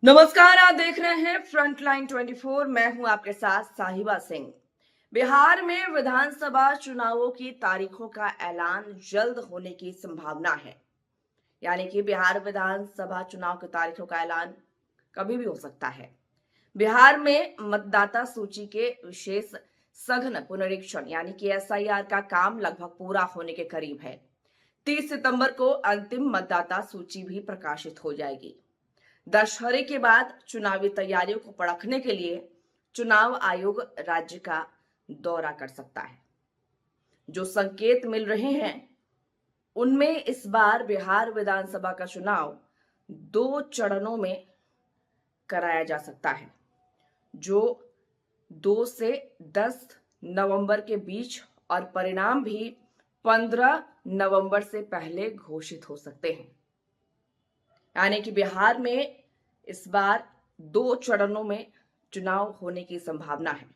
नमस्कार, आप देख रहे हैं फ्रंटलाइन 24। मैं हूं आपके साथ साहिबा सिंह। बिहार में विधानसभा चुनावों की तारीखों का ऐलान जल्द होने की संभावना है। यानी कि बिहार विधानसभा चुनाव की तारीखों का ऐलान कभी भी हो सकता है। बिहार में मतदाता सूची के विशेष सघन पुनरीक्षण यानी कि एसआईआर का काम लगभग पूरा होने के करीब है। 30 सितंबर को अंतिम मतदाता सूची भी प्रकाशित हो जाएगी। दशहरे के बाद चुनावी तैयारियों को परखने के लिए चुनाव आयोग राज्य का दौरा कर सकता है। जो संकेत मिल रहे हैं उनमें इस बार बिहार विधानसभा का चुनाव 2 चरणों में कराया जा सकता है, जो 2 से 10 नवंबर के बीच, और परिणाम भी 15 नवंबर से पहले घोषित हो सकते हैं। यानी कि बिहार में इस बार 2 चरणों में चुनाव होने की संभावना है।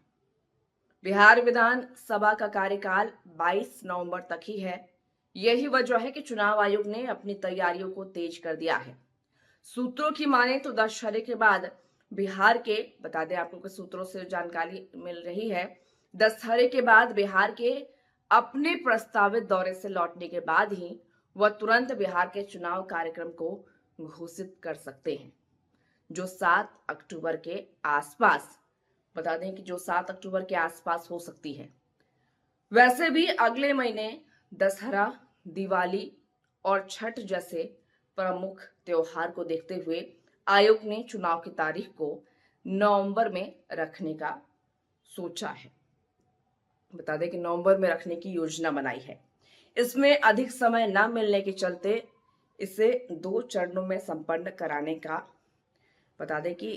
बिहार विधानसभा का कार्यकाल 22 नवंबर तक ही है। यही वजह है कि चुनाव आयोग ने अपनी तैयारियों को तेज कर दिया है। सूत्रों की माने तो दशहरे के बाद बिहार के, बता दें आपको कि सूत्रों से जानकारी मिल रही है, दशहरे के बाद बिहार के अपने प्रस्तावित दौरे से लौटने के बाद ही वह तुरंत बिहार के चुनाव कार्यक्रम को घोषित कर सकते हैं, जो 7 अक्टूबर के आसपास, बता दें कि जो 7 अक्टूबर के आसपास हो सकती है। वैसे भी अगले महीने दशहरा, दिवाली और छठ जैसे प्रमुख त्योहार को देखते हुए आयोग ने चुनाव की तारीख को नवंबर में रखने का सोचा है। बता दें कि नवंबर में रखने की योजना बनाई है। इसमें अधिक समय न मिलने के चलते इसे 2 चरणों में संपन्न कराने का, बता दें कि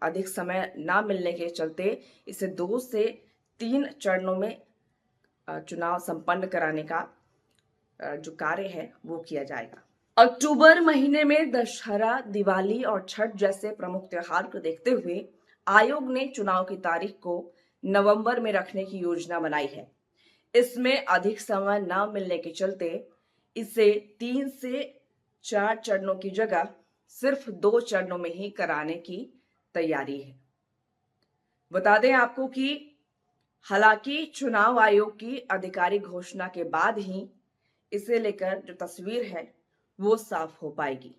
अधिक समय ना मिलने के चलते इसे 2 से 3 चरणों में चुनाव संपन्न कराने का जो कार्य है वो किया जाएगा। अक्टूबर महीने में दशहरा, दिवाली और छठ जैसे प्रमुख त्योहार को देखते हुए आयोग ने चुनाव की तारीख को नवंबर में रखने की योजना बनाई है। इसमें अधिक समय न मिलने के चलते इसे 3 से 4 चरणों की जगह सिर्फ 2 चरणों में ही कराने की तैयारी है। बता दें आपको कि हालांकि चुनाव आयोग की आधिकारिक घोषणा के बाद ही इसे लेकर जो तस्वीर है वो साफ हो पाएगी।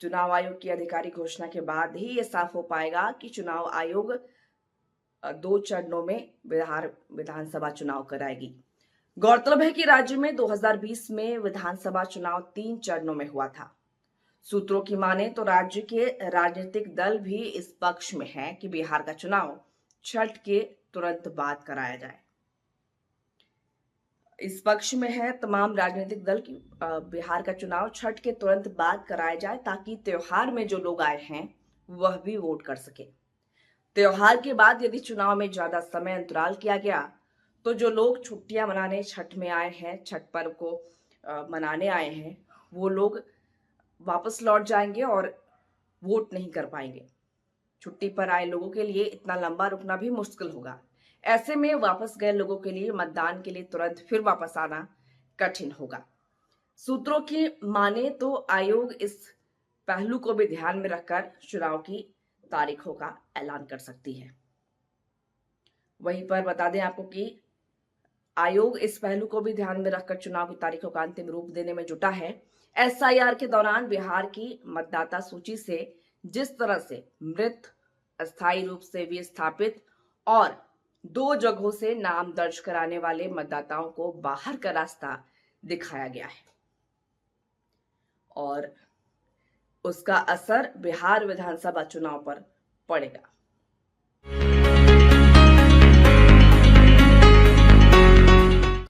चुनाव आयोग की आधिकारिक घोषणा के बाद ही ये साफ हो पाएगा कि चुनाव आयोग 2 चरणों में बिहार विधानसभा चुनाव कराएगी। गौरतलब है कि राज्य में 2020 में विधानसभा चुनाव 3 चरणों में हुआ था। सूत्रों की माने तो राज्य के राजनीतिक दल भी इस पक्ष में है कि बिहार का चुनाव छठ के तुरंत बाद कराया जाए। इस पक्ष में है तमाम राजनीतिक दल की बिहार का चुनाव छठ के तुरंत बाद कराया जाए, ताकि त्योहार में जो लोग आए हैं वह भी वोट कर सके। त्योहार के बाद यदि चुनाव में ज्यादा समय अंतराल किया गया तो जो लोग छुट्टियां मनाने छठ में आए हैं, छठ पर्व को मनाने आए हैं, वो लोग वापस लौट जाएंगे और वोट नहीं कर पाएंगे। छुट्टी पर आए लोगों के लिए इतना लंबा रुकना भी मुश्किल होगा। ऐसे में वापस गए लोगों के लिए मतदान के लिए तुरंत फिर वापस आना कठिन होगा। सूत्रों की माने तो आयोग इस पहलू को भी ध्यान में रखकर चुनाव की तारीखों का ऐलान कर सकती है। वहीं पर बता दें आपको कि आयोग इस पहलू को भी ध्यान में रखकर चुनाव की तारीखों का अंतिम रूप देने में जुटा है। एसआईआर के दौरान बिहार की मतदाता सूची से जिस तरह से मृत, अस्थायी रूप से विस्थापित और 2 जगहों से नाम दर्ज कराने वाले मतदाताओं को बाहर का रास्ता दिखाया गया है, और उसका असर बिहार विधानसभा चुनाव पर पड़ेगा।